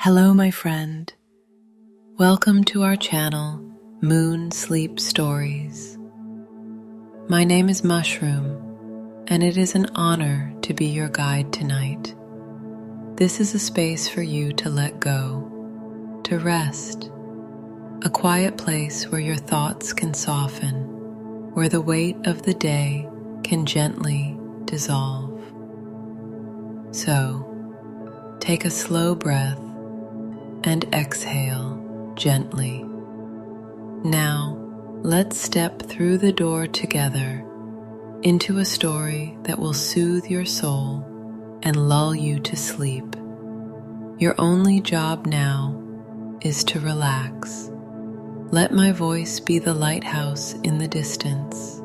Hello, my friend. Welcome to our channel, Moon Sleep Stories. My name is Mushroom, and it is an honor to be your guide tonight. This is a space for you to let go, to rest, a quiet place where your thoughts can soften, where the weight of the day can gently dissolve. So, take a slow breath and exhale gently. Now, let's step through the door together into a story that will soothe your soul and lull you to sleep. Your only job now is to relax. Let my voice be the lighthouse in the distance,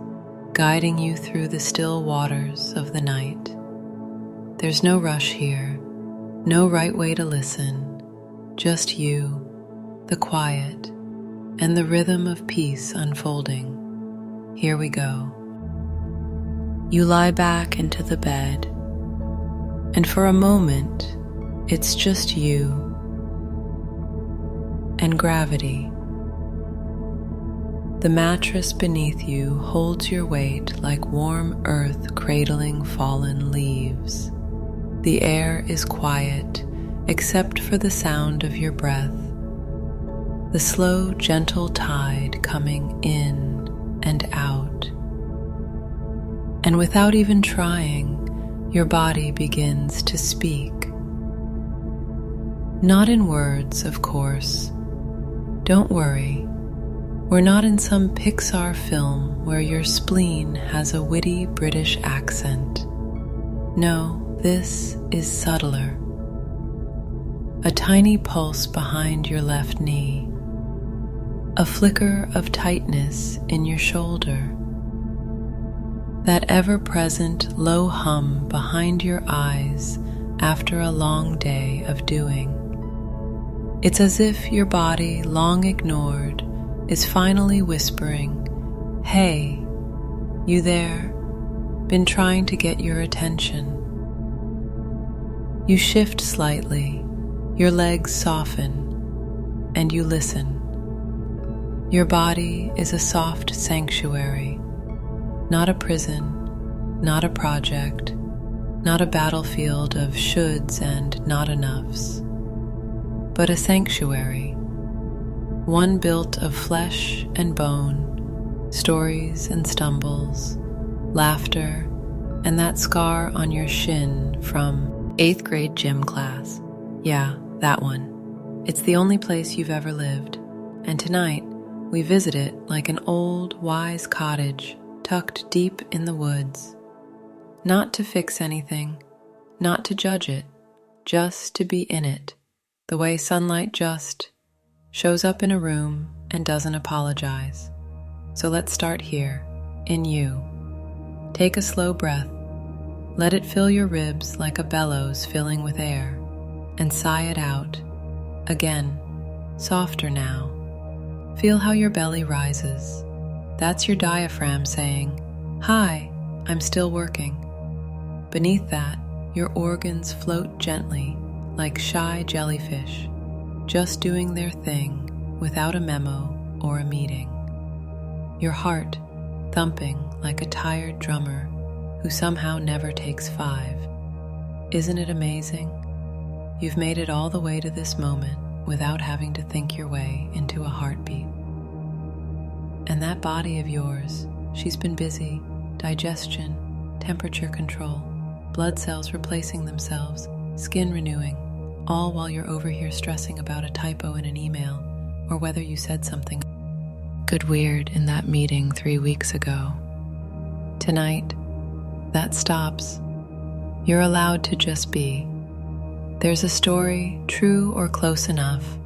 guiding you through the still waters of the night. There's no rush here, no right way to listen, just you, the quiet, and the rhythm of peace unfolding. Here we go. You lie back into the bed, and for a moment, it's just you and gravity. The mattress beneath you holds your weight like warm earth cradling fallen leaves. The air is quiet, except for the sound of your breath, the slow, gentle tide coming in and out. And without even trying, your body begins to speak. Not in words, of course. Don't worry. We're not in some Pixar film where your spleen has a witty British accent. No, this is subtler. A tiny pulse behind your left knee, a flicker of tightness in your shoulder, that ever-present low hum behind your eyes after a long day of doing. It's as if your body, long ignored, is finally whispering, "Hey, you there? Been trying to get your attention." You shift slightly, your legs soften, and you listen. Your body is a soft sanctuary, not a prison, not a project, not a battlefield of shoulds and not enoughs, but a sanctuary, one built of flesh and bone, stories and stumbles, laughter, and that scar on your shin from 8th grade gym class. Yeah, that one. It's the only place you've ever lived, and tonight we visit it like an old, wise cottage tucked deep in the woods. Not to fix anything, not to judge it, just to be in it, the way sunlight just shows up in a room and doesn't apologize. So let's start here, in you. Take a slow breath. Let it fill your ribs like a bellows filling with air, and sigh it out. Again, softer now. Feel how your belly rises. That's your diaphragm saying, "Hi, I'm still working." Beneath that, your organs float gently like shy jellyfish, just doing their thing without a memo or a meeting. Your heart thumping like a tired drummer who somehow never takes 5. Isn't it amazing? You've made it all the way to this moment without having to think your way into a heartbeat. And that body of yours, she's been busy, digestion, temperature control, blood cells replacing themselves, skin renewing, all while you're over here stressing about a typo in an email or whether you said something good weird in that meeting 3 weeks ago. Tonight, that stops. You're allowed to just be. There's a story, true or close enough,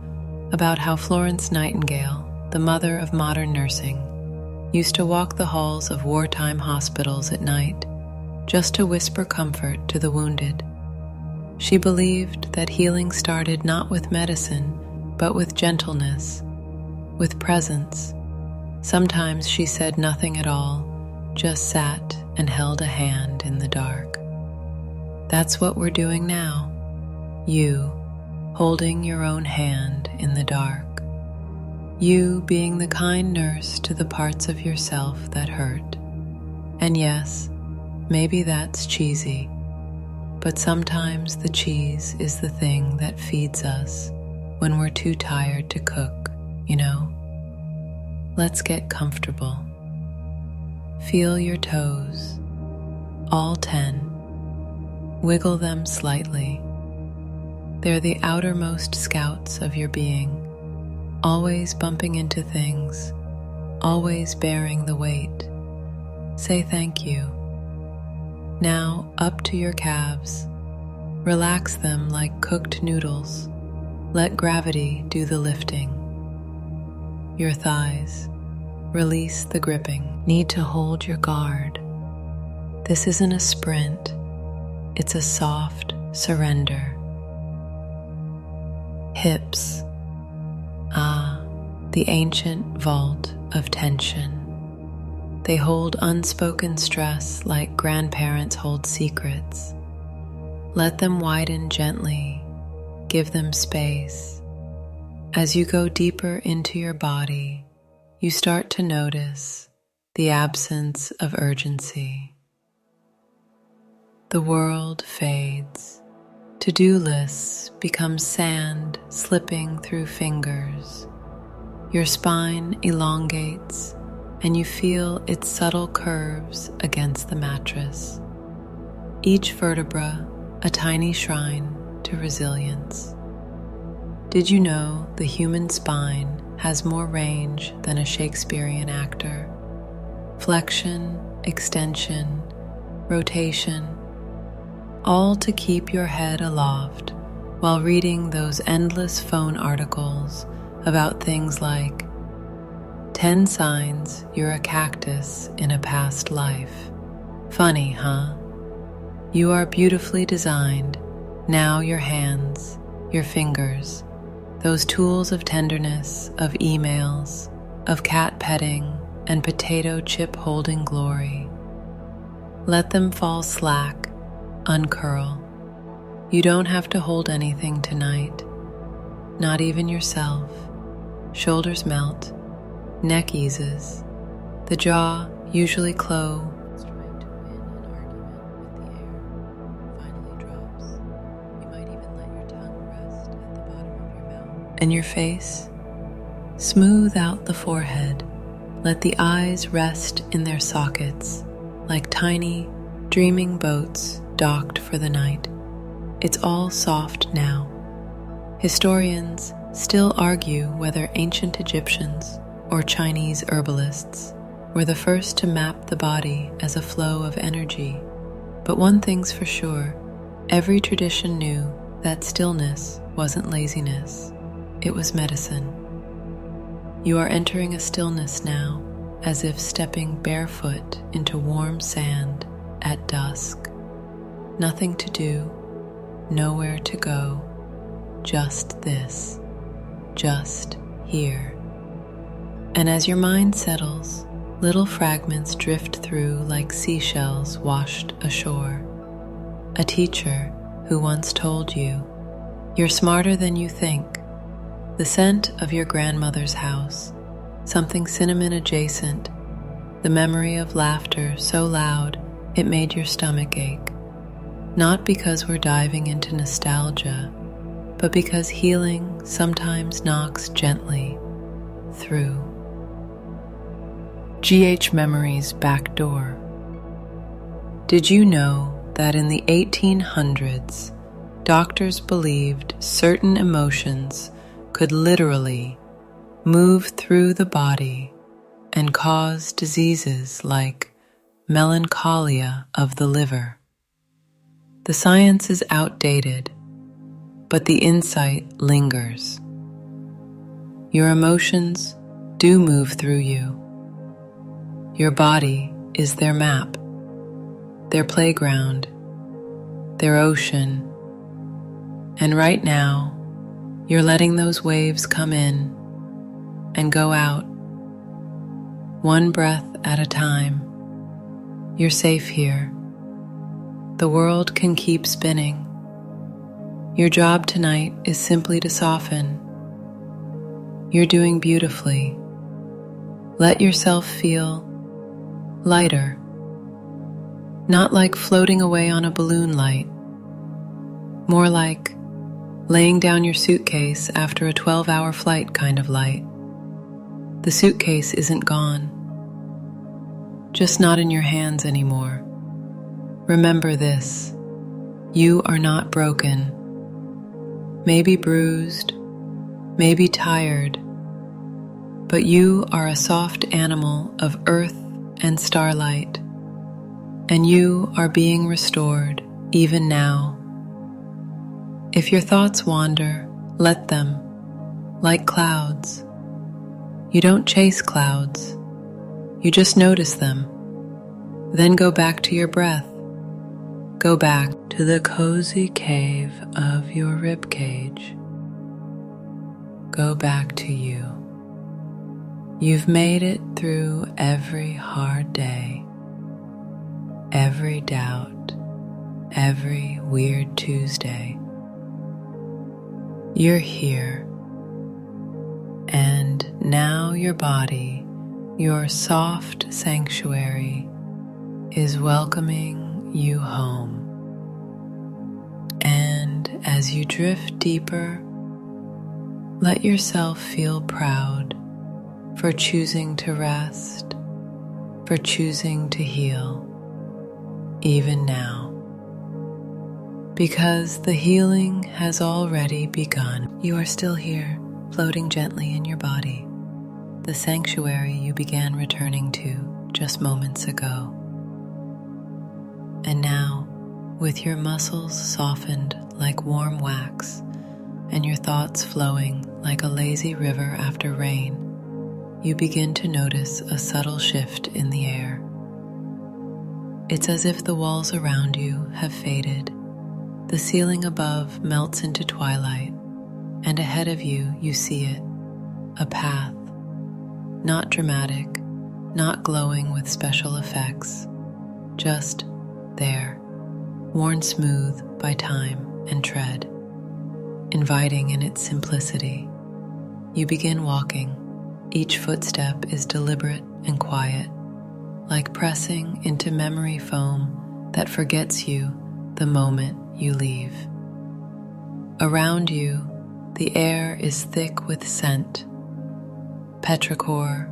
about how Florence Nightingale, the mother of modern nursing, used to walk the halls of wartime hospitals at night just to whisper comfort to the wounded. She believed that healing started not with medicine, but with gentleness, with presence. Sometimes she said nothing at all, just sat and held a hand in the dark. That's what we're doing now. You, holding your own hand in the dark. You being the kind nurse to the parts of yourself that hurt. And yes, maybe that's cheesy, but sometimes the cheese is the thing that feeds us when we're too tired to cook, you know? Let's get comfortable. Feel your toes, all 10. Wiggle them slightly. They're the outermost scouts of your being, always bumping into things, always bearing the weight. Say thank you. Now up to your calves. Relax them like cooked noodles. Let gravity do the lifting. Your thighs. Release the gripping. Need to hold your guard. This isn't a sprint. It's a soft surrender. Hips. The ancient vault of tension. They hold unspoken stress like grandparents hold secrets. Let them widen gently. Give them space. As you go deeper into your body, you start to notice the absence of urgency. The world fades. To-do lists become sand slipping through fingers. Your spine elongates, and you feel its subtle curves against the mattress. Each vertebra a tiny shrine to resilience. Did you know the human spine has more range than a Shakespearean actor? Flexion, extension, rotation, all to keep your head aloft while reading those endless phone articles about things like 10 signs you're a cactus in a past life. Funny, huh? You are beautifully designed. Now your hands, your fingers, those tools of tenderness, of emails, of cat petting and potato chip holding glory. Let them fall slack, uncurl. You don't have to hold anything tonight, not even yourself. Shoulders melt, neck eases, the jaw, usually close, trying to win an argument with the air, finally drops. You might even let your tongue rest at the bottom of your mouth. And your face? Smooth out the forehead. Let the eyes rest in their sockets, like tiny, dreaming boats docked for the night. It's all soft now. Historians still argue whether ancient Egyptians or Chinese herbalists were the first to map the body as a flow of energy. But one thing's for sure, every tradition knew that stillness wasn't laziness, it was medicine. You are entering a stillness now, as if stepping barefoot into warm sand at dusk. Nothing to do, nowhere to go, just this. Just here. And as your mind settles, little fragments drift through like seashells washed ashore. A teacher who once told you, "You're smarter than you think." The scent of your grandmother's house, something cinnamon adjacent, the memory of laughter so loud it made your stomach ache. Not because we're diving into nostalgia, but because healing sometimes knocks gently through. GH Memories Back Door. Did you know that in the 1800s, doctors believed certain emotions could literally move through the body and cause diseases like melancholia of the liver? The science is outdated, but the insight lingers. Your emotions do move through you. Your body is their map, their playground, their ocean. And right now, you're letting those waves come in and go out, one breath at a time. You're safe here. The world can keep spinning, Your job tonight is simply to soften. You're doing beautifully. Let yourself feel lighter, not like floating away on a balloon light, more like laying down your suitcase after a 12-hour flight kind of light. The suitcase isn't gone, just not in your hands anymore. Remember this: you are not broken, maybe bruised, maybe tired, but you are a soft animal of earth and starlight, and you are being restored even now. If your thoughts wander, let them, like clouds. You don't chase clouds, you just notice them. Then go back to your breath. Go back to the cozy cave of your rib cage. Go back to you. You've made it through every hard day, every doubt, every weird Tuesday. You're here. And now your body, your soft sanctuary, is welcoming you home. And as you drift deeper, let yourself feel proud for choosing to rest, for choosing to heal, even now. Because the healing has already begun. You are still here, floating gently in your body, the sanctuary you began returning to just moments ago. And now, with your muscles softened like warm wax and your thoughts flowing like a lazy river after rain, you begin to notice a subtle shift in the air. It's as if the walls around you have faded, the ceiling above melts into twilight, and ahead of you, you see it, a path, not dramatic, not glowing with special effects, just there, worn smooth by time and tread, inviting in its simplicity. You begin walking. Each footstep is deliberate and quiet, like pressing into memory foam that forgets you the moment you leave. Around you, the air is thick with scent, petrichor,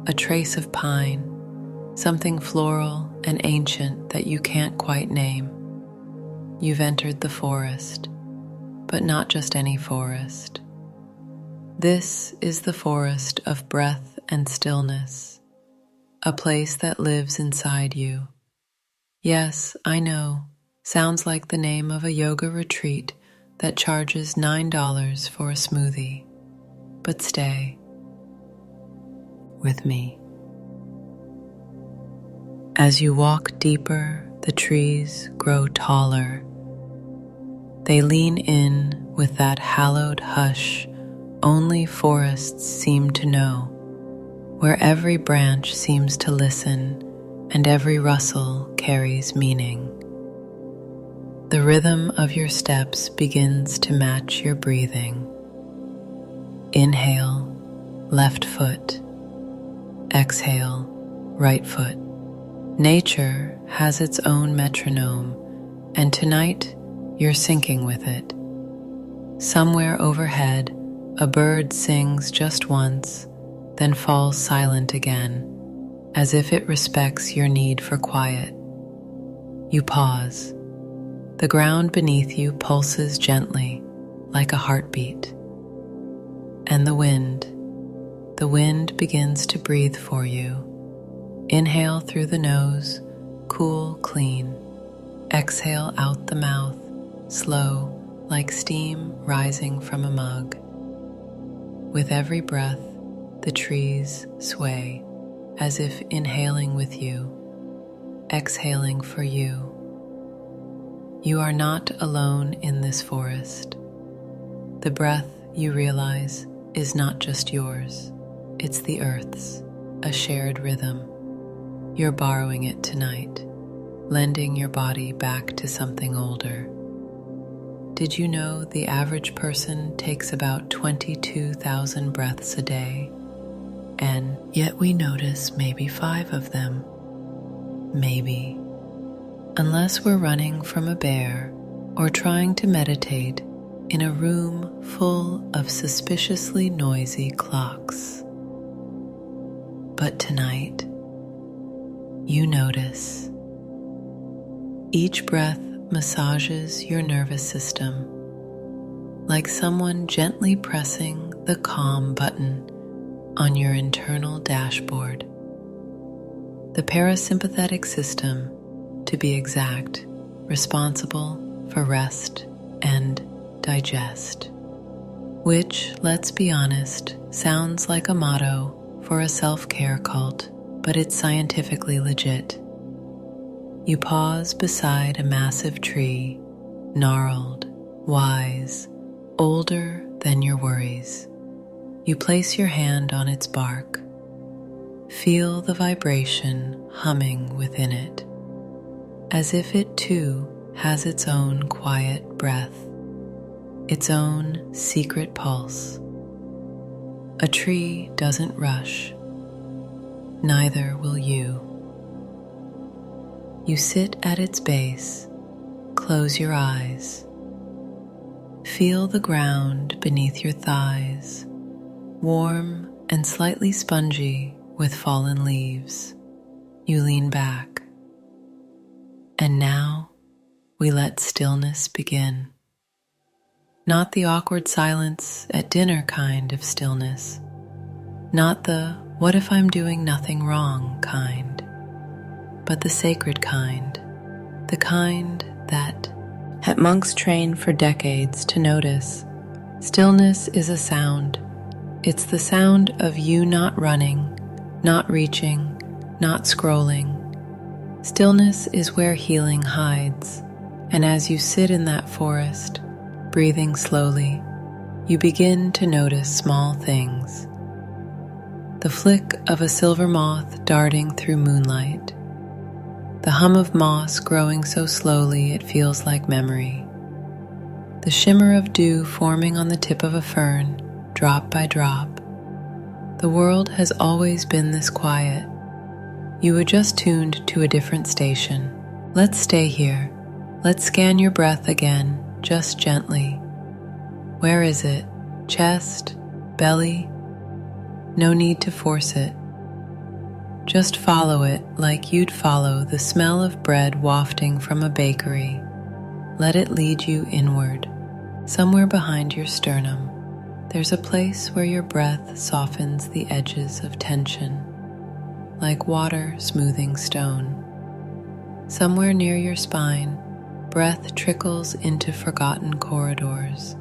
a trace of pine, something floral and ancient that you can't quite name. You've entered the forest, but not just any forest. This is the forest of breath and stillness, a place that lives inside you. Yes, I know, sounds like the name of a yoga retreat that charges $9 for a smoothie. But stay with me. As you walk deeper, the trees grow taller. They lean in with that hallowed hush only forests seem to know, where every branch seems to listen and every rustle carries meaning. The rhythm of your steps begins to match your breathing. Inhale, left foot. Exhale, right foot. Nature has its own metronome, and tonight you're syncing with it. Somewhere overhead, a bird sings just once, then falls silent again, as if it respects your need for quiet. You pause. The ground beneath you pulses gently, like a heartbeat. And the wind begins to breathe for you. Inhale through the nose, cool, clean. Exhale out the mouth, slow, like steam rising from a mug. With every breath, the trees sway, as if inhaling with you, exhaling for you. You are not alone in this forest. The breath, you realize, is not just yours. It's the earth's, a shared rhythm. You're borrowing it tonight, lending your body back to something older. Did you know the average person takes about 22,000 breaths a day? And yet we notice maybe 5 of them. Maybe. Unless we're running from a bear or trying to meditate in a room full of suspiciously noisy clocks. But tonight, you notice. Each breath massages your nervous system, like someone gently pressing the calm button on your internal dashboard. The parasympathetic system, to be exact, responsible for rest and digest, which, let's be honest, sounds like a motto for a self-care cult, but it's scientifically legit. You pause beside a massive tree, gnarled, wise, older than your worries. You place your hand on its bark. Feel the vibration humming within it, as if it too has its own quiet breath, its own secret pulse. A tree doesn't rush, neither will you. You sit at its base, close your eyes. Feel the ground beneath your thighs, warm and slightly spongy with fallen leaves. You lean back. And now we let stillness begin. Not the awkward silence at dinner kind of stillness. Not the what if I'm doing nothing wrong kind. But the sacred kind, the kind that had monks trained for decades to notice. Stillness is a sound. It's the sound of you not running, not reaching, not scrolling. Stillness is where healing hides, and as you sit in that forest, breathing slowly, you begin to notice small things. The flick of a silver moth darting through moonlight, the hum of moss growing so slowly it feels like memory. The shimmer of dew forming on the tip of a fern, drop by drop. The world has always been this quiet. You were just tuned to a different station. Let's stay here. Let's scan your breath again, just gently. Where is it? Chest? Belly? No need to force it. Just follow it like you'd follow the smell of bread wafting from a bakery. Let it lead you inward. Somewhere behind your sternum, there's a place where your breath softens the edges of tension, like water smoothing stone. Somewhere near your spine, breath trickles into forgotten corridors,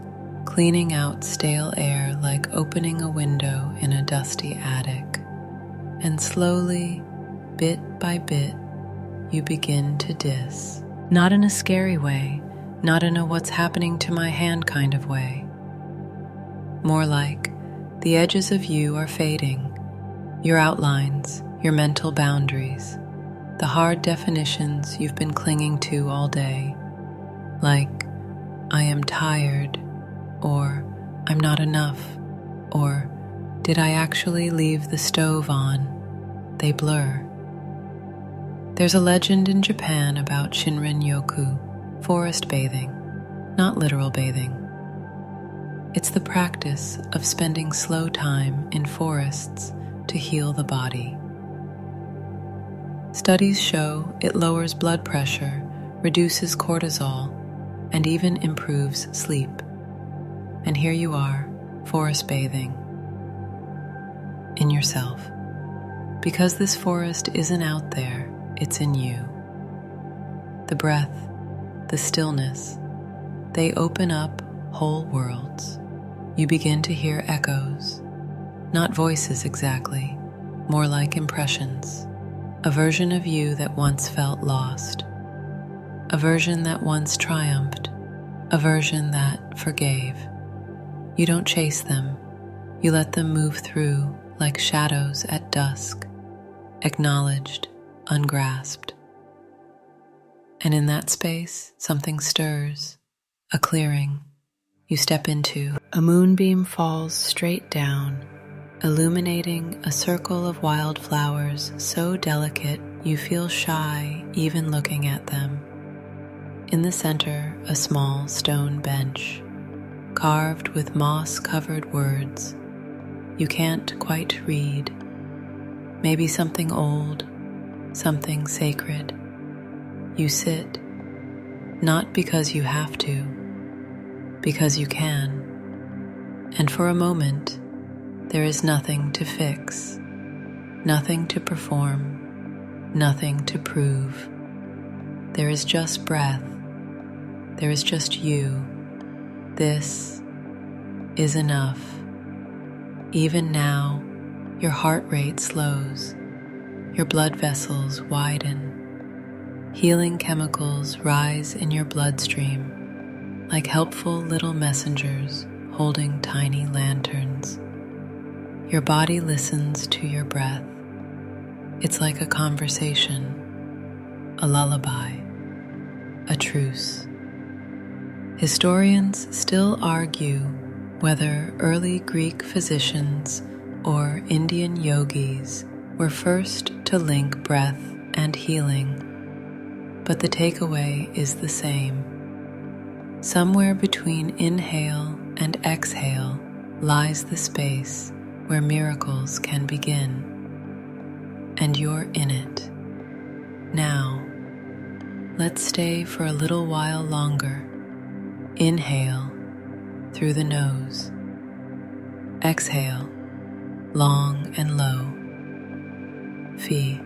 cleaning out stale air like opening a window in a dusty attic. And slowly, bit by bit, you begin to dis. Not in a scary way, not in a what's happening to my hand kind of way. More like the edges of you are fading, your outlines, your mental boundaries, the hard definitions you've been clinging to all day, like I am tired, or I'm not enough, or did I actually leave the stove on? They blur. There's a legend in Japan about Shinrin-yoku, forest bathing, not literal bathing. It's the practice of spending slow time in forests to heal the body. Studies show it lowers blood pressure, reduces cortisol, and even improves sleep. And here you are, forest bathing in yourself. Because this forest isn't out there, it's in you. The breath, the stillness, they open up whole worlds. You begin to hear echoes, not voices exactly, more like impressions. A version of you that once felt lost, a version that once triumphed, a version that forgave. You don't chase them, you let them move through like shadows at dusk, acknowledged, ungrasped. And in that space, something stirs, a clearing you step into. A moonbeam falls straight down, illuminating a circle of wildflowers so delicate you feel shy even looking at them. In the center, a small stone bench, carved with moss-covered words you can't quite read. Maybe something old, something sacred. You sit, not because you have to, because you can. And for a moment, there is nothing to fix, nothing to perform, nothing to prove. There is just breath. There is just you. This is enough. Even now, your heart rate slows, your blood vessels widen, healing chemicals rise in your bloodstream like helpful little messengers holding tiny lanterns. Your body listens to your breath. It's like a conversation, a lullaby, a truce. Historians still argue whether early Greek physicians or Indian yogis were first to link breath and healing, but the takeaway is the same. Somewhere between inhale and exhale lies the space where miracles can begin, and you're in it. Now, let's stay for a little while longer. Inhale through the nose. Exhale, long and low. Feel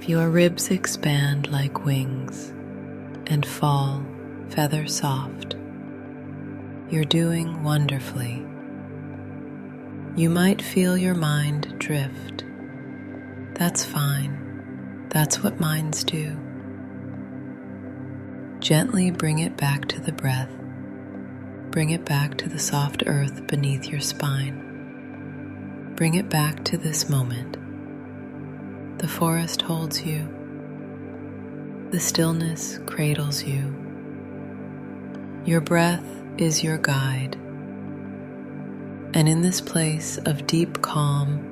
your ribs expand like wings and fall feather soft. You're doing wonderfully. You might feel your mind drift. That's fine. That's what minds do. Gently bring it back to the breath. Bring it back to the soft earth beneath your spine. Bring it back to this moment. The forest holds you. The stillness cradles you. Your breath is your guide. And in this place of deep calm,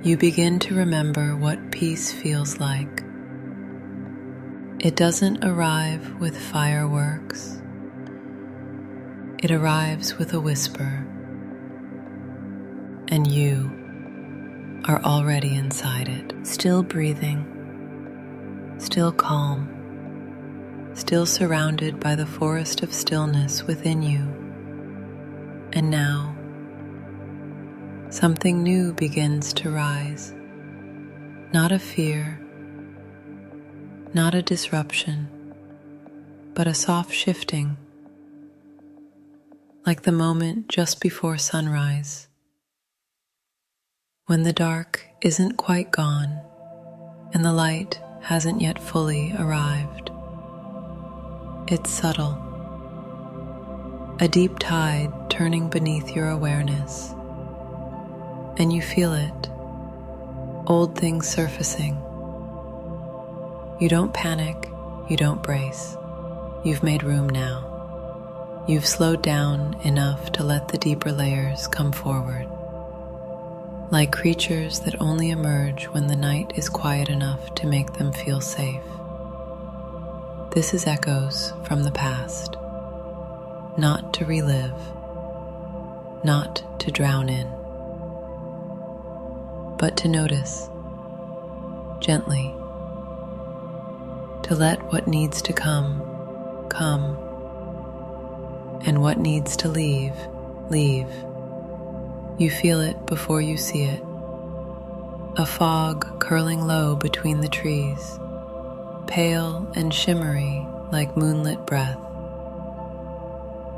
you begin to remember what peace feels like. It doesn't arrive with fireworks. It arrives with a whisper, and you are already inside it, still breathing, still calm, still surrounded by the forest of stillness within you. And now, something new begins to rise, not a fear, not a disruption, but a soft shifting, like the moment just before sunrise, when the dark isn't quite gone and the light hasn't yet fully arrived. It's subtle, a deep tide turning beneath your awareness, and you feel it, old things surfacing. You don't panic, you don't brace. You've made room now. You've slowed down enough to let the deeper layers come forward, like creatures that only emerge when the night is quiet enough to make them feel safe. This is echoes from the past, not to relive, not to drown in, but to notice, gently, to let what needs to come, come, and what needs to leave, leave. You feel it before you see it. A fog curling low between the trees, pale and shimmery like moonlit breath.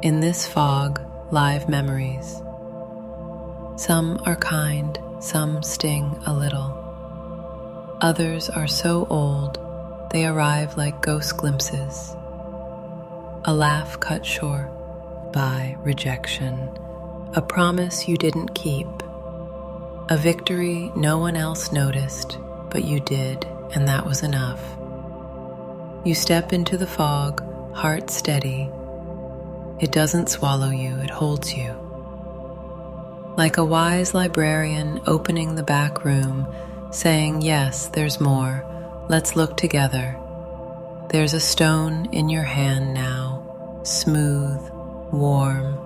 In this fog, live memories. Some are kind, some sting a little. Others are so old, they arrive like ghost glimpses. A laugh cut short by rejection, a promise you didn't keep, a victory no one else noticed, but you did, and that was enough. You step into the fog, heart steady. It doesn't swallow you, it holds you. Like a wise librarian opening the back room, saying, "Yes, there's more. Let's look together." There's a stone in your hand now, smooth, warm.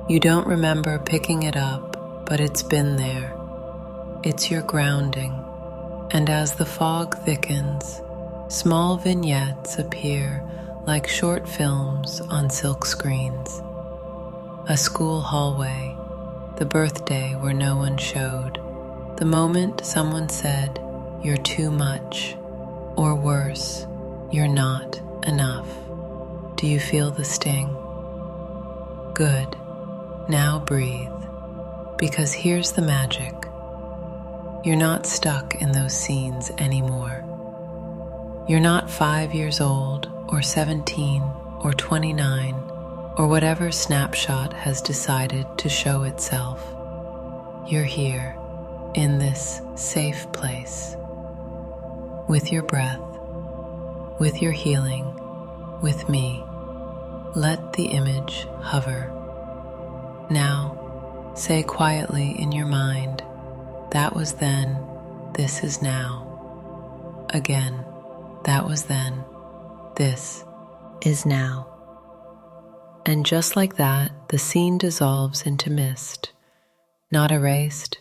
You don't remember picking it up, but it's been there. It's your grounding. And as the fog thickens, small vignettes appear like short films on silk screens. A school hallway, the birthday where no one showed, the moment someone said, "You're too much," or worse, "You're not enough." Do you feel the sting? Good. Now breathe, because here's the magic. You're not stuck in those scenes anymore. You're not 5 years old, or 17, or 29, or whatever snapshot has decided to show itself. You're here, in this safe place, with your breath, with your healing, with me. Let the image hover. Now, say quietly in your mind, "That was then, this is now." Again, "That was then, this is now." And just like that, the scene dissolves into mist, not erased,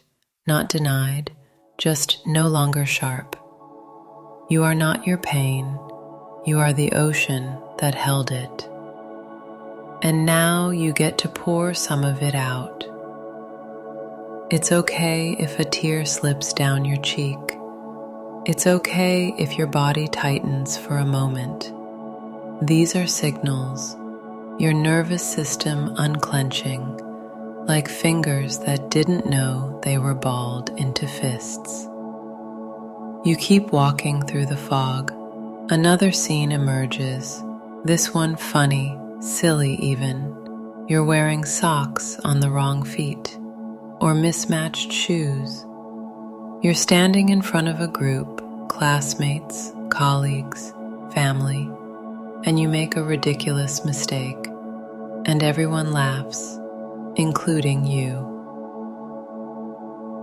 not denied, just no longer sharp. You are not your pain, you are the ocean that held it. And now you get to pour some of it out. It's okay if a tear slips down your cheek. It's okay if your body tightens for a moment. These are signals, your nervous system unclenching, like fingers that didn't know they were balled into fists. You keep walking through the fog. Another scene emerges, this one funny, silly even. You're wearing socks on the wrong feet, or mismatched shoes. You're standing in front of a group, classmates, colleagues, family, and you make a ridiculous mistake, and everyone laughs, including you.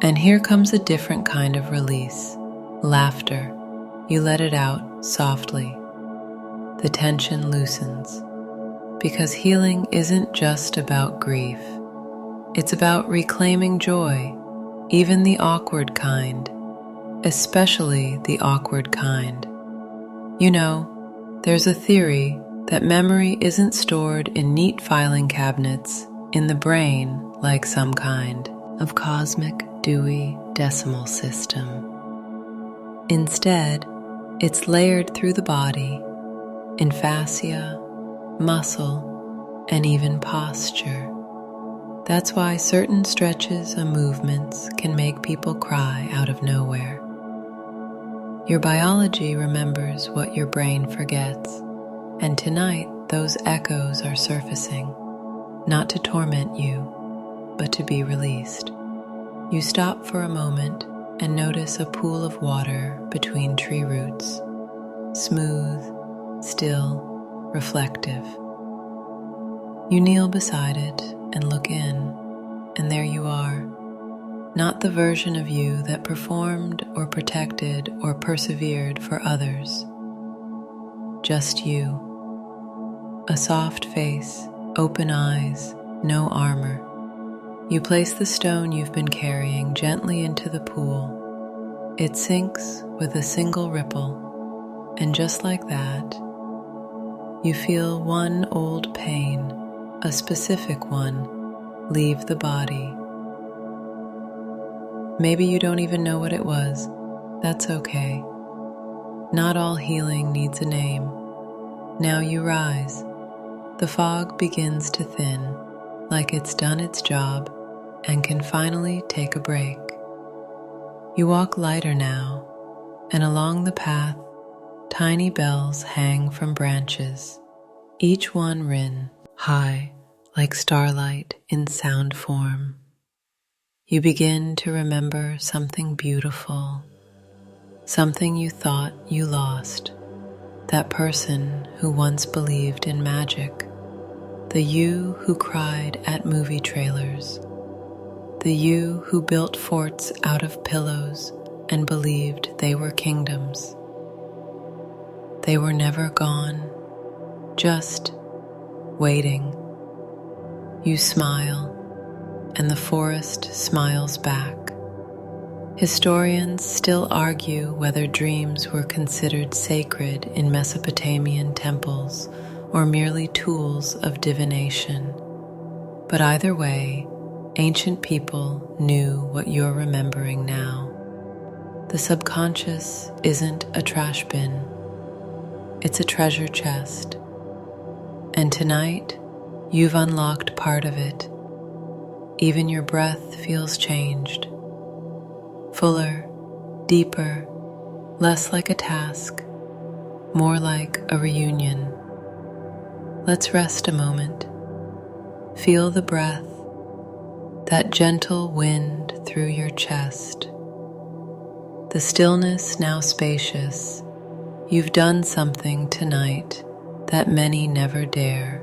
And here comes a different kind of release, laughter. You let it out softly. The tension loosens, because healing isn't just about grief. It's about reclaiming joy, even the awkward kind, especially the awkward kind. You know, there's a theory that memory isn't stored in neat filing cabinets in the brain like some kind of cosmic Dewey Decimal System. Instead, it's layered through the body, in fascia, muscle, and even posture. That's why certain stretches and movements can make people cry out of nowhere. Your biology remembers what your brain forgets, and tonight those echoes are surfacing, not to torment you, but to be released. You stop for a moment and notice a pool of water between tree roots, smooth, still, reflective. You kneel beside it and look in, and there you are, not the version of you that performed or protected or persevered for others. Just you. A soft face, open eyes, no armor. You place the stone you've been carrying gently into the pool. It sinks with a single ripple, and just like that, you feel one old pain, a specific one, leave the body. Maybe you don't even know what it was. That's okay. Not all healing needs a name. Now you rise. The fog begins to thin, like it's done its job and can finally take a break. You walk lighter now, and along the path, tiny bells hang from branches, each one rin high like starlight in sound form. You begin to remember something beautiful, something you thought you lost, that person who once believed in magic, the you who cried at movie trailers, the you who built forts out of pillows and believed they were kingdoms. They were never gone, just waiting. You smile, and the forest smiles back. Historians still argue whether dreams were considered sacred in Mesopotamian temples or merely tools of divination. But either way, ancient people knew what you're remembering now. The subconscious isn't a trash bin. It's a treasure chest. And tonight, you've unlocked part of it. Even your breath feels changed. Fuller, deeper, less like a task, more like a reunion. Let's rest a moment. Feel the breath, that gentle wind through your chest. The stillness now spacious. You've done something tonight that many never dare.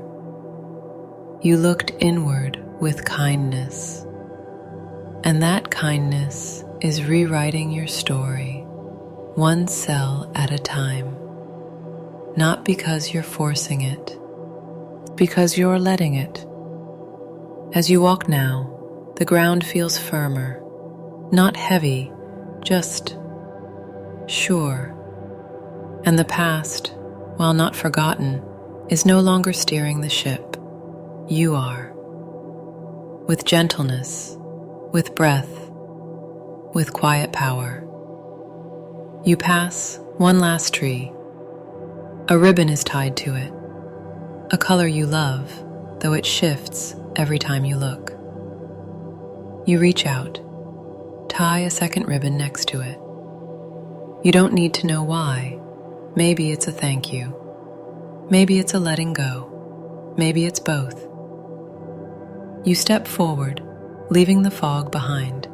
You looked inward with kindness, and that kindness is rewriting your story, one cell at a time. Not because you're forcing it, because you're letting it. As you walk now, the ground feels firmer, not heavy, just sure. And the past, while not forgotten, is no longer steering the ship. You are. With gentleness, with breath, with quiet power. You pass one last tree. A ribbon is tied to it, a color you love, though it shifts every time you look. You reach out, tie a second ribbon next to it. You don't need to know why. Maybe it's a thank you. Maybe it's a letting go. Maybe it's both. You step forward, leaving the fog behind.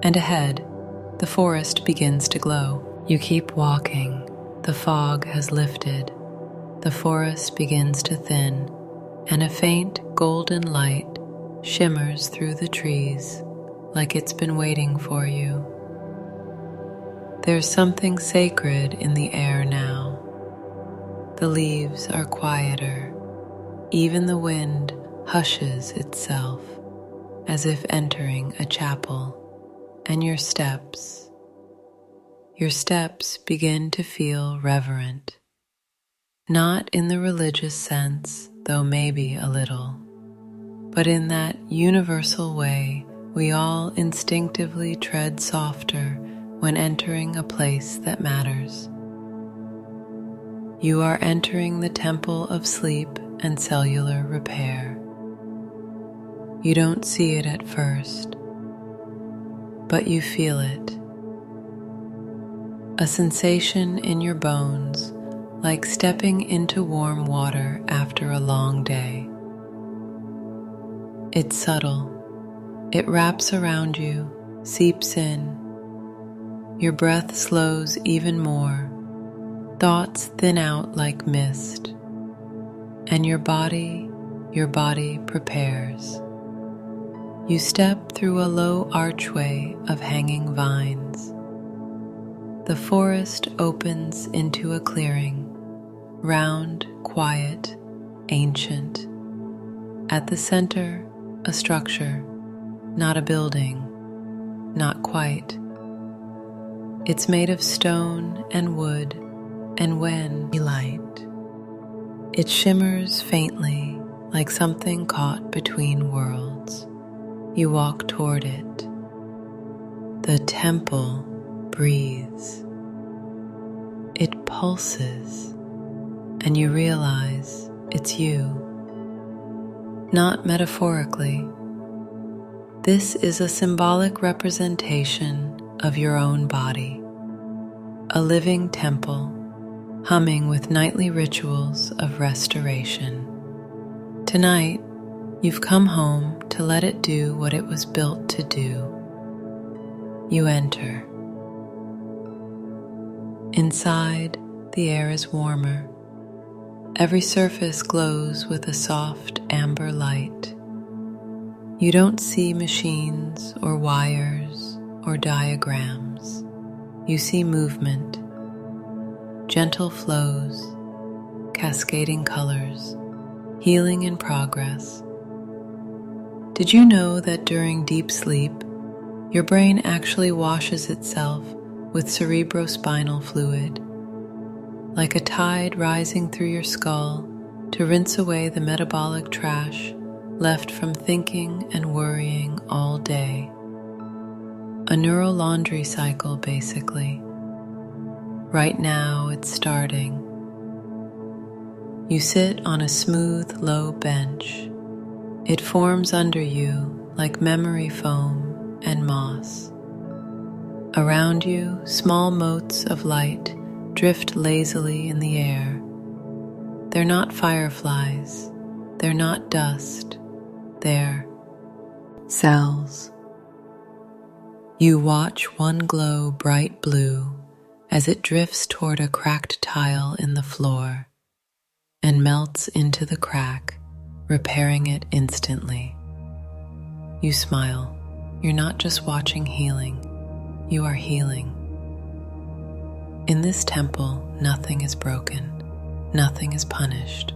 And ahead, the forest begins to glow. You keep walking. The fog has lifted. The forest begins to thin, and a faint golden light shimmers through the trees like it's been waiting for you. There's something sacred in the air now. The leaves are quieter. Even the wind hushes itself as if entering a chapel. And your steps begin to feel reverent. Not in the religious sense, though maybe a little, but in that universal way we all instinctively tread softer when entering a place that matters. You are entering the temple of sleep and cellular repair. You don't see it at first, but you feel it. A sensation in your bones, like stepping into warm water after a long day. It's subtle. It wraps around you, seeps in. Your breath slows even more. Thoughts thin out like mist. And your body prepares. You step through a low archway of hanging vines. The forest opens into a clearing, round, quiet, ancient. At the center, a structure, not a building, not quite. It's made of stone and wood, and when you light, it shimmers faintly like something caught between worlds. You walk toward it. The temple breathes. It pulses, and you realize it's you. Not metaphorically. This is a symbolic representation of your own body, a living temple humming with nightly rituals of restoration. Tonight, you've come home to let it do what it was built to do. You enter. Inside, the air is warmer. Every surface glows with a soft amber light. You don't see machines or wires or diagrams. You see movement, gentle flows, cascading colors, healing in progress. Did you know that during deep sleep, your brain actually washes itself with cerebrospinal fluid, like a tide rising through your skull to rinse away the metabolic trash left from thinking and worrying all day? A neural laundry cycle, basically. Right now, it's starting. You sit on a smooth, low bench. It forms under you like memory foam and moss. Around you, small motes of light drift lazily in the air. They're not fireflies. They're not dust. They're cells. You watch one glow bright blue as it drifts toward a cracked tile in the floor and melts into the crack, repairing it instantly. You smile. You're not just watching healing, you are healing. In this temple, nothing is broken, nothing is punished.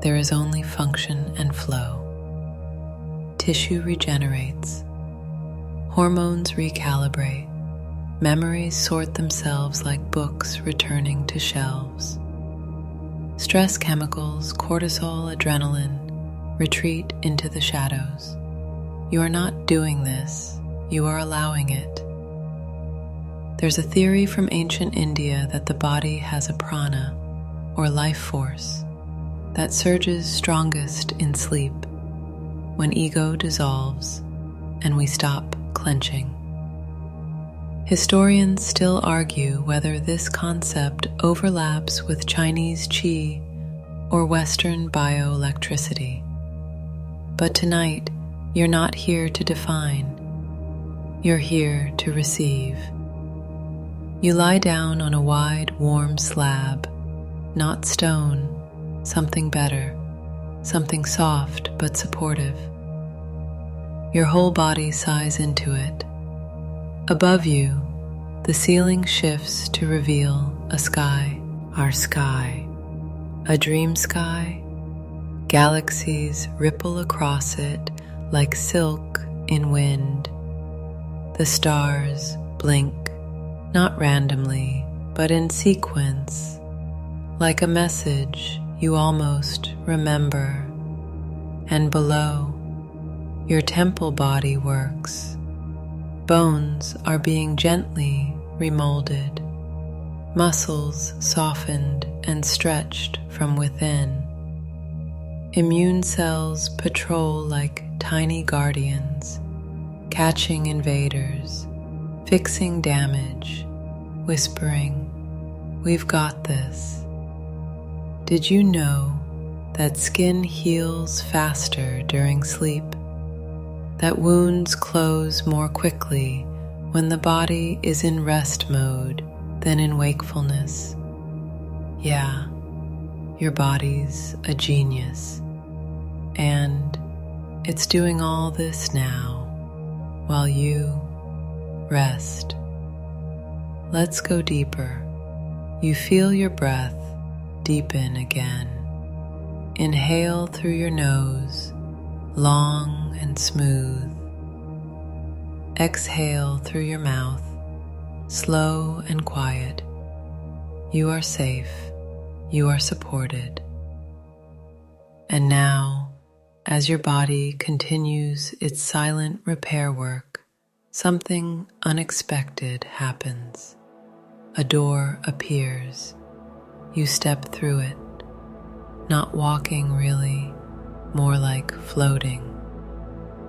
There is only function and flow. Tissue regenerates, hormones recalibrate, memories sort themselves like books returning to shelves. Stress chemicals, cortisol, adrenaline, retreat into the shadows. You are not doing this, you are allowing it. There's a theory from ancient India that the body has a prana, or life force, that surges strongest in sleep, when ego dissolves and we stop clenching. Historians still argue whether this concept overlaps with Chinese qi or Western bioelectricity. But tonight, you're not here to define. You're here to receive. You lie down on a wide, warm slab, not stone, something better, something soft but supportive. Your whole body sighs into it. Above you, the ceiling shifts to reveal a sky, our sky, a dream sky. Galaxies ripple across it like silk in wind. The stars blink, not randomly, but in sequence, like a message you almost remember. And below, your temple body works. Bones are being gently remolded, muscles softened and stretched from within. Immune cells patrol like tiny guardians, catching invaders, fixing damage, whispering, "We've got this." Did you know that skin heals faster during sleep? That wounds close more quickly when the body is in rest mode than in wakefulness? Yeah, your body's a genius, and it's doing all this now while you rest. Let's go deeper. You feel your breath deepen again. Inhale through your nose, long and smooth. Exhale through your mouth, slow and quiet. You are safe. You are supported. And now, as your body continues its silent repair work, something unexpected happens. A door appears. You step through it, not walking really, more like floating.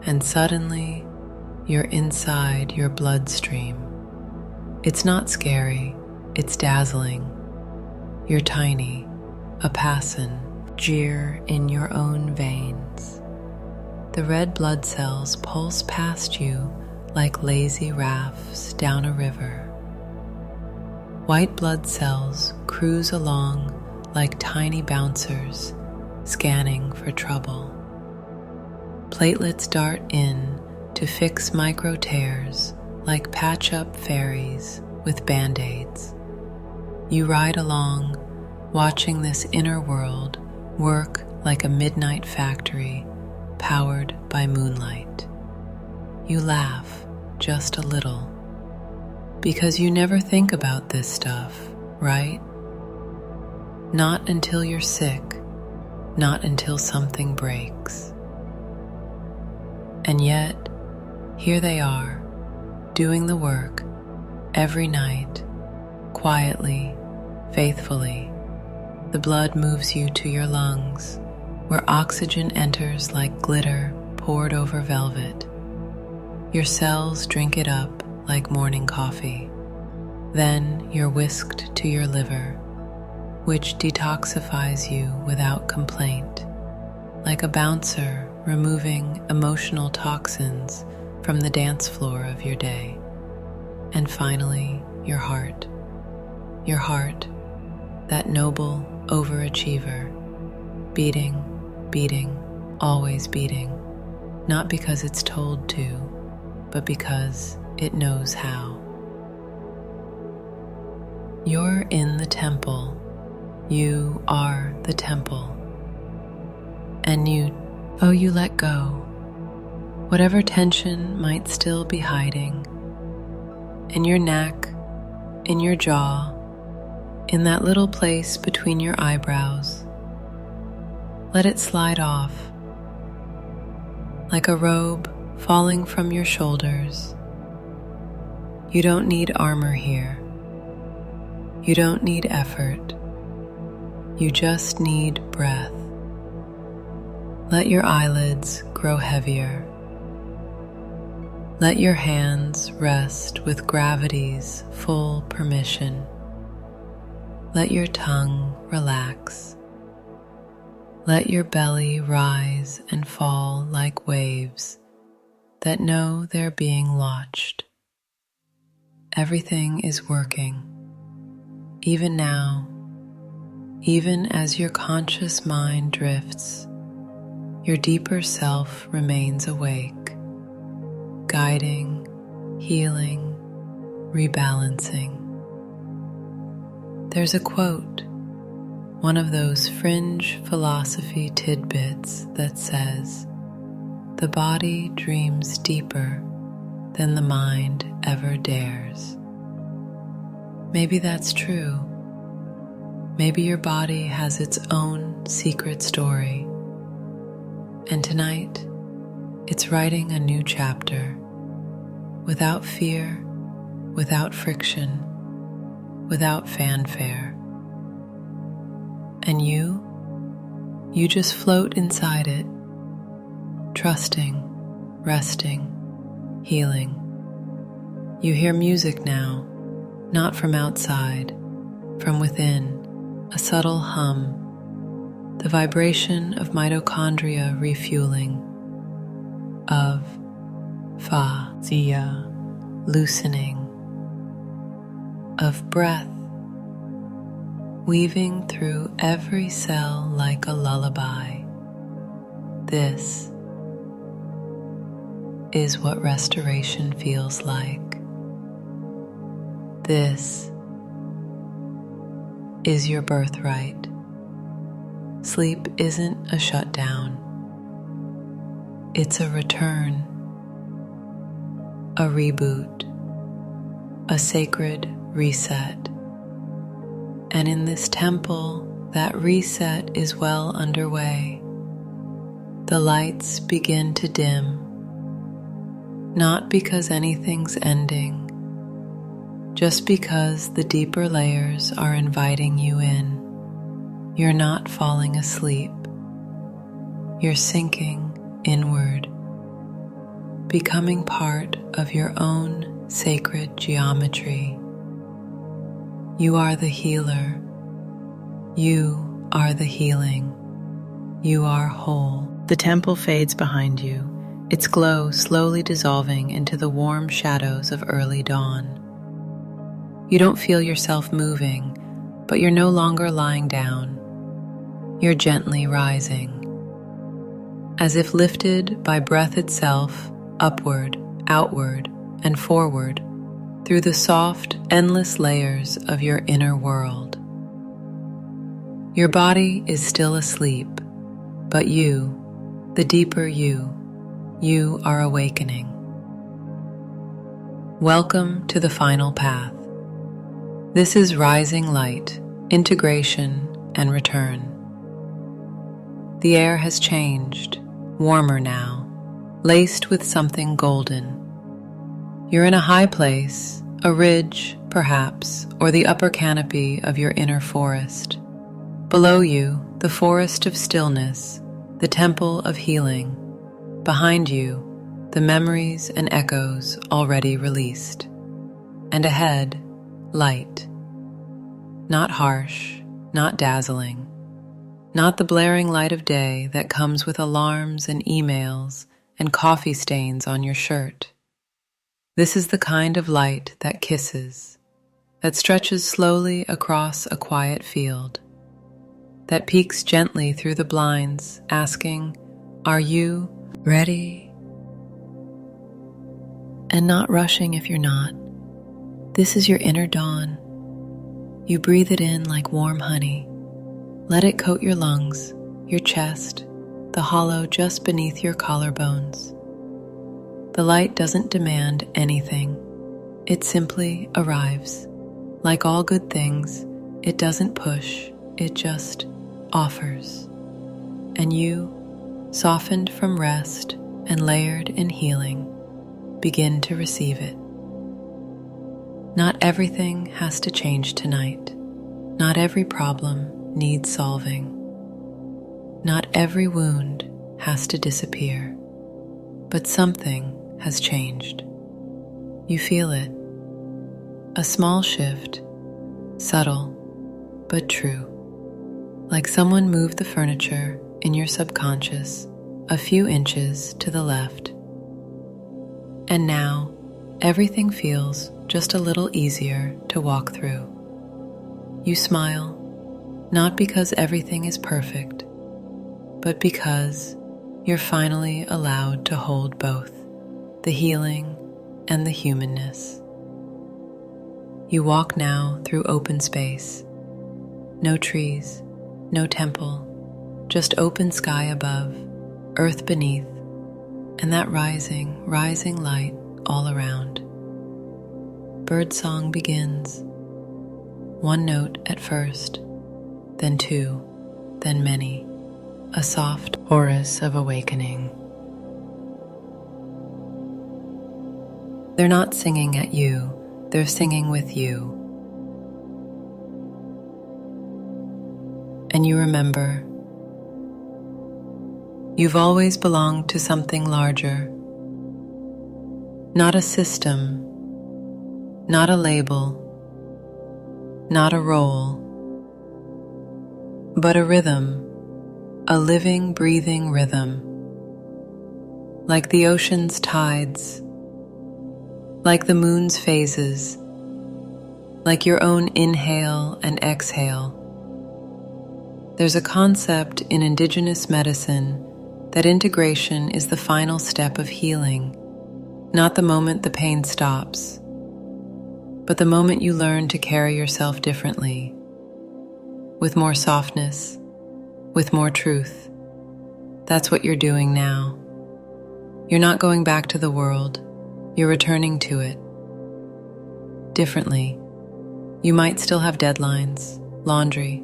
And suddenly, you're inside your bloodstream. It's not scary, it's dazzling. You're tiny, a passenger in your own veins. The red blood cells pulse past you like lazy rafts down a river. White blood cells cruise along like tiny bouncers, scanning for trouble. Platelets dart in to fix micro tears like patch-up fairies with band-aids. You ride along, watching this inner world work like a midnight factory powered by moonlight. You laugh just a little, because you never think about this stuff, right? Not until you're sick, not until something breaks. And yet, here they are, doing the work every night, quietly, faithfully. The blood moves you to your lungs, where oxygen enters like glitter poured over velvet. Your cells drink it up like morning coffee. Then you're whisked to your liver, which detoxifies you without complaint, like a bouncer removing emotional toxins from the dance floor of your day. And finally, your heart. Your heart, that noble overachiever, beating, always beating, not because it's told to, but because it knows how. You're in the temple. You are the temple. And you let go. Whatever tension might still be hiding in your neck, in your jaw, in that little place between your eyebrows. Let it slide off like a robe falling from your shoulders. You don't need armor here. You don't need effort. You just need breath. Let your eyelids grow heavier. Let your hands rest with gravity's full permission. Let your tongue relax. Let your belly rise and fall like waves that know they're being launched. Everything is working. Even now, even as your conscious mind drifts, your deeper self remains awake, guiding, healing, rebalancing. There's a quote, one of those fringe philosophy tidbits that says, "The body dreams deeper than the mind ever dares." Maybe that's true. Maybe your body has its own secret story. And tonight, it's writing a new chapter, without fear, without friction, without fanfare. And you just float inside it, trusting, resting, healing. You hear music now, not from outside, from within, a subtle hum, the vibration of mitochondria refueling, of fa-zia loosening, of breath weaving through every cell like a lullaby. This is what restoration feels like. This is your birthright. Sleep isn't a shutdown. It's a return, a reboot, a sacred reset. And in this temple, that reset is well underway. The lights begin to dim, not because anything's ending, just because the deeper layers are inviting you in. You're not falling asleep. You're sinking inward, becoming part of your own sacred geometry. You are the healer. You are the healing. You are whole. The temple fades behind you, its glow slowly dissolving into the warm shadows of early dawn. You don't feel yourself moving, but you're no longer lying down. You're gently rising, as if lifted by breath itself, upward, outward, and forward, through the soft, endless layers of your inner world. Your body is still asleep, but you, the deeper you are awakening. Welcome to the final path. This is rising light, integration, and return. The air has changed, warmer now, laced with something golden. You're in a high place, a ridge, perhaps, or the upper canopy of your inner forest. Below you, the forest of stillness, the temple of healing. Behind you, the memories and echoes already released. And ahead, light. Not harsh, not dazzling. Not the blaring light of day that comes with alarms and emails and coffee stains on your shirt. This is the kind of light that kisses, that stretches slowly across a quiet field, that peeks gently through the blinds, asking, "Are you ready?" And not rushing if you're not. This is your inner dawn. You breathe it in like warm honey. Let it coat your lungs, your chest, the hollow just beneath your collarbones. The light doesn't demand anything. It simply arrives. Like all good things, it doesn't push, it just offers. And you, softened from rest and layered in healing, begin to receive it. Not everything has to change tonight. Not every problem needs solving. Not every wound has to disappear. But something has changed. You feel it. A small shift, subtle but true. Like someone moved the furniture in your subconscious a few inches to the left. And now, everything feels just a little easier to walk through. You smile, not because everything is perfect, but because you're finally allowed to hold both the healing and the humanness. You walk now through open space. No trees, no temple, just open sky above, earth beneath, and that rising light all around. Birdsong begins. One note at first, then two, then many, a soft chorus of awakening. They're not singing at you, they're singing with you. And you remember, you've always belonged to something larger. Not a system, not a label, not a role, but a rhythm, a living, breathing rhythm. Like the ocean's tides, like the moon's phases, like your own inhale and exhale. There's a concept in indigenous medicine that integration is the final step of healing, not the moment the pain stops, but the moment you learn to carry yourself differently, with more softness, with more truth. That's what you're doing now. You're not going back to the world, you're returning to it. Differently. You might still have deadlines, laundry,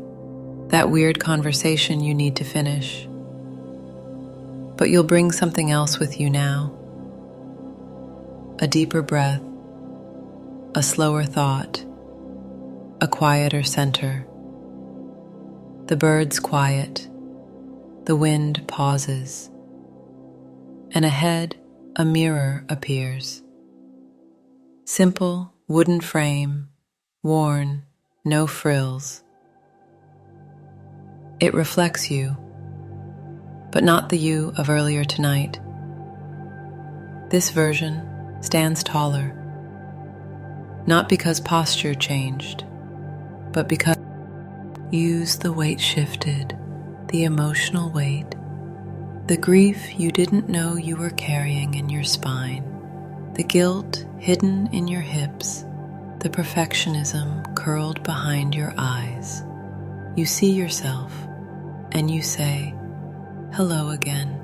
that weird conversation you need to finish. But you'll bring something else with you now. A deeper breath, a slower thought, a quieter center. The birds quiet, the wind pauses, and ahead a mirror appears. Simple wooden frame, worn, no frills. It reflects you, but not the you of earlier tonight. This version stands taller. not because posture changed, but because the weight shifted, the emotional weight, the grief you didn't know you were carrying in your spine, the guilt hidden in your hips, the perfectionism curled behind your eyes. You see yourself and you say, "Hello again."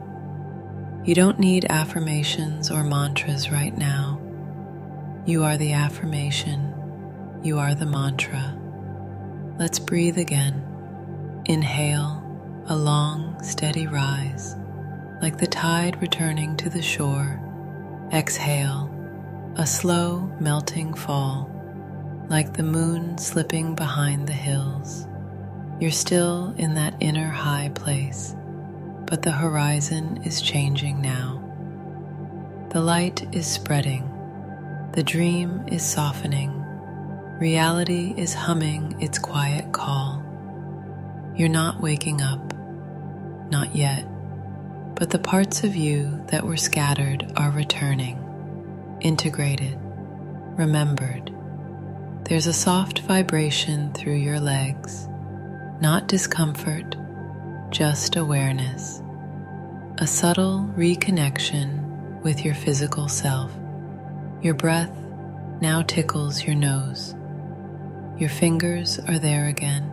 You don't need affirmations or mantras right now. You are the affirmation. You are the mantra. Let's breathe again. Inhale, a long, steady rise, like the tide returning to the shore. Exhale, a slow, melting fall, like the moon slipping behind the hills. You're still in that inner high place, but the horizon is changing now. The light is spreading. The dream is softening. Reality is humming its quiet call. You're not waking up, not yet, but the parts of you that were scattered are returning, integrated, remembered. There's a soft vibration through your legs, not discomfort, just awareness. A subtle reconnection with your physical self. Your breath now tickles your nose. Your fingers are there again.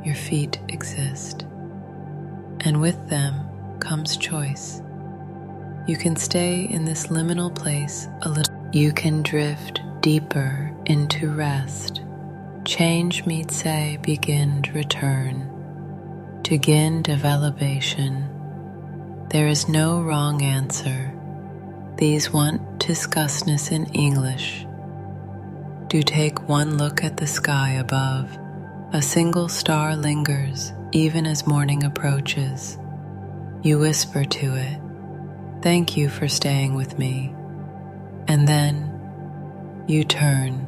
Your feet exist. And with them comes choice. You can stay in this liminal place a little. You can drift deeper into rest. Change meets say begin return. To gain developation. There is no wrong answer. These want discussedness in English. Do take one look at the sky above. A single star lingers even as morning approaches. You whisper to it, "Thank you for staying with me." And then you turn.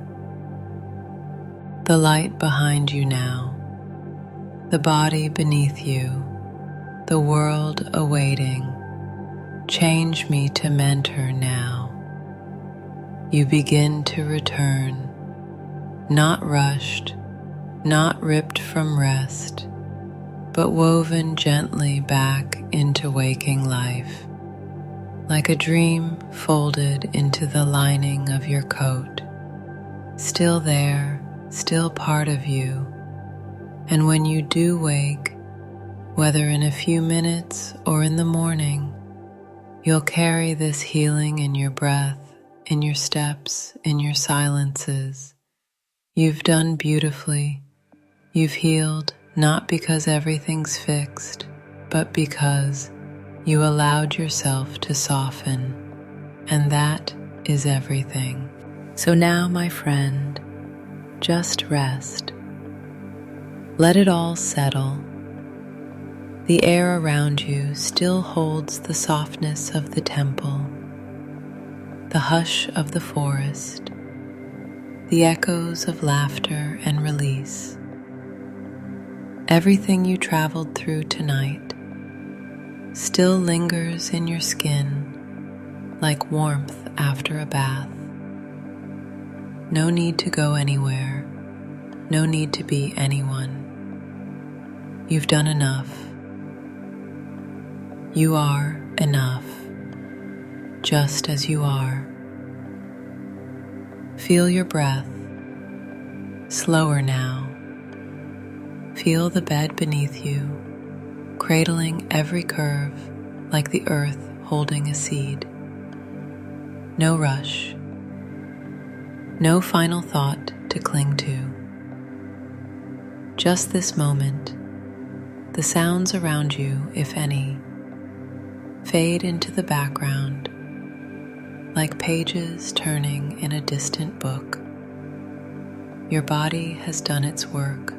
The light behind you now, the body beneath you, the world awaiting. Change me to mentor now. You begin to return, not rushed, not ripped from rest, but woven gently back into waking life, like a dream folded into the lining of your coat, still there, still part of you. And when you do wake, whether in a few minutes or in the morning, you'll carry this healing in your breath, in your steps, in your silences. You've done beautifully. You've healed not because everything's fixed, but because you allowed yourself to soften. And that is everything. So now, my friend, just rest. Let it all settle. The air around you still holds the softness of the temple, the hush of the forest, the echoes of laughter and release. Everything you traveled through tonight still lingers in your skin like warmth after a bath. No need to go anywhere, no need to be anyone. You've done enough. You are enough, just as you are. Feel your breath, slower now. Feel the bed beneath you, cradling every curve like the earth holding a seed. No rush, no final thought to cling to. Just this moment, the sounds around you, if any, fade into the background like pages turning in a distant book. Your body has done its work.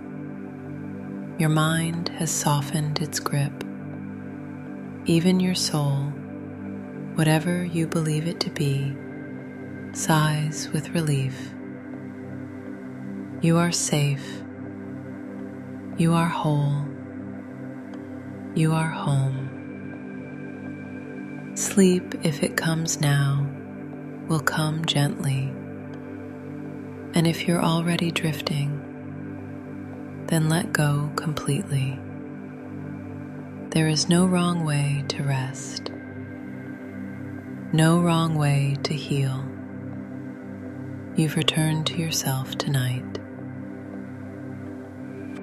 Your mind has softened its grip. Even your soul, whatever you believe it to be, sighs with relief. You are safe. You are whole. You are home. Sleep, if it comes now, will come gently. And if you're already drifting, then let go completely. There is no wrong way to rest, no wrong way to heal. You've returned to yourself tonight.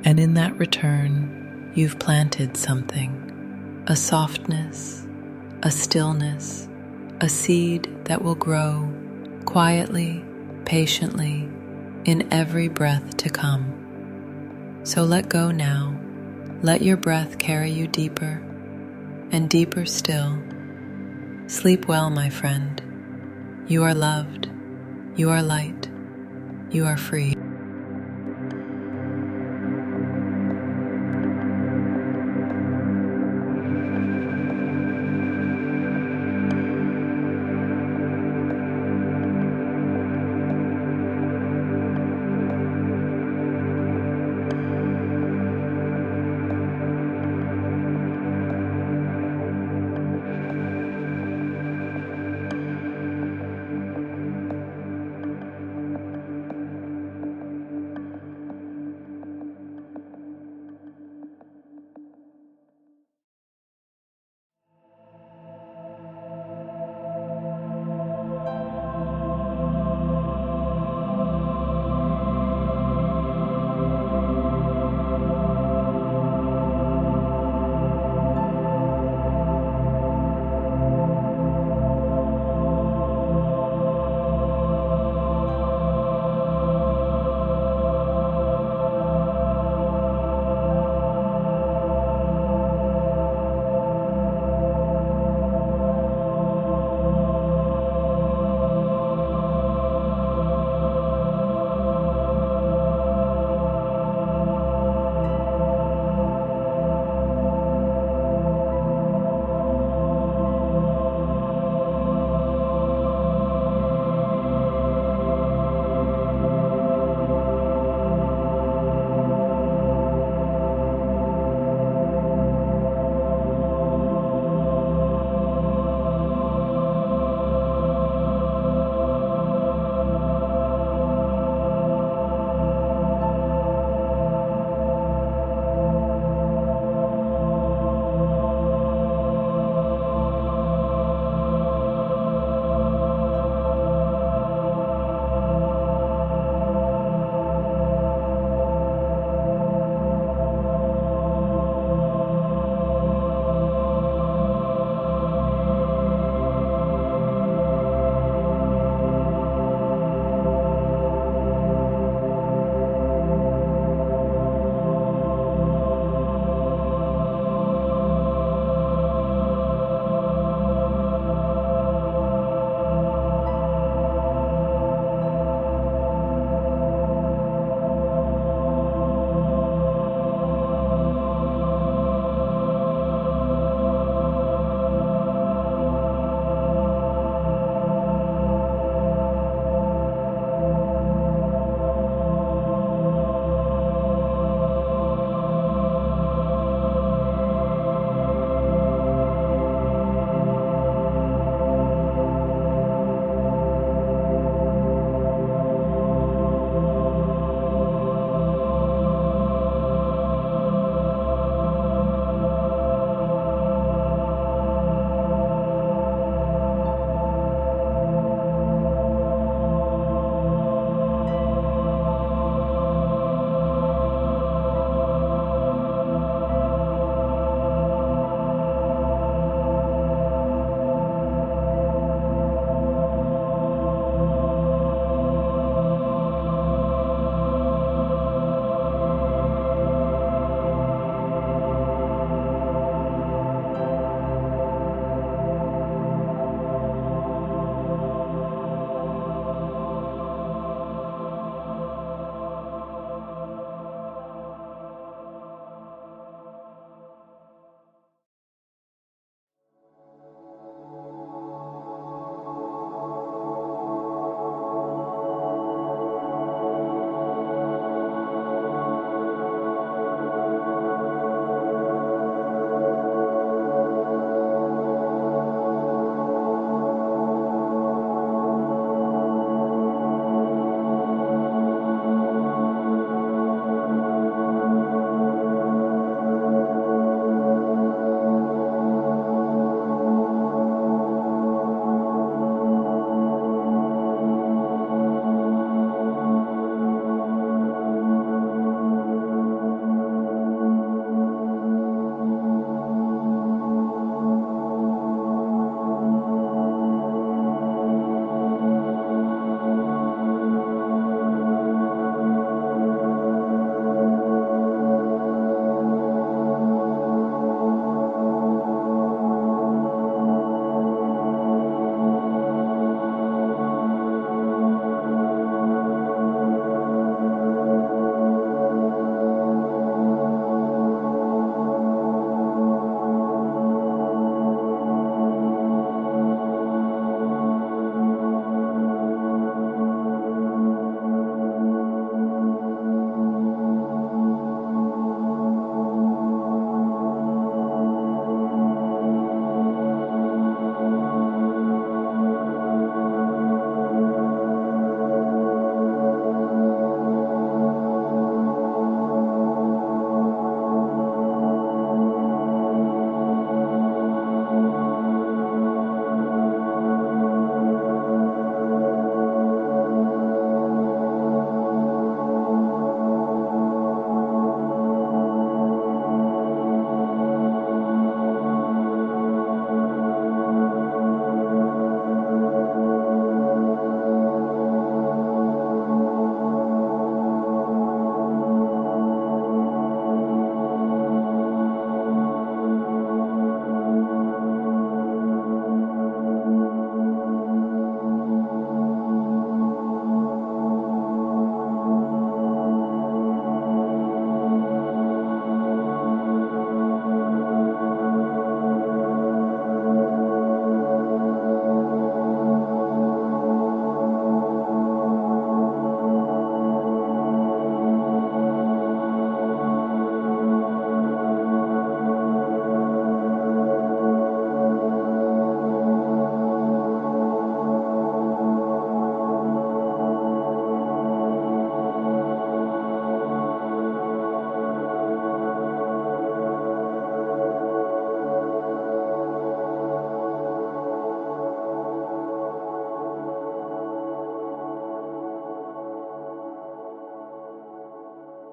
And in that return, you've planted something, a softness, a stillness, a seed that will grow quietly, patiently, in every breath to come. So let go now. Let your breath carry you deeper and deeper still. Sleep well, my friend. You are loved. You are light. You are free.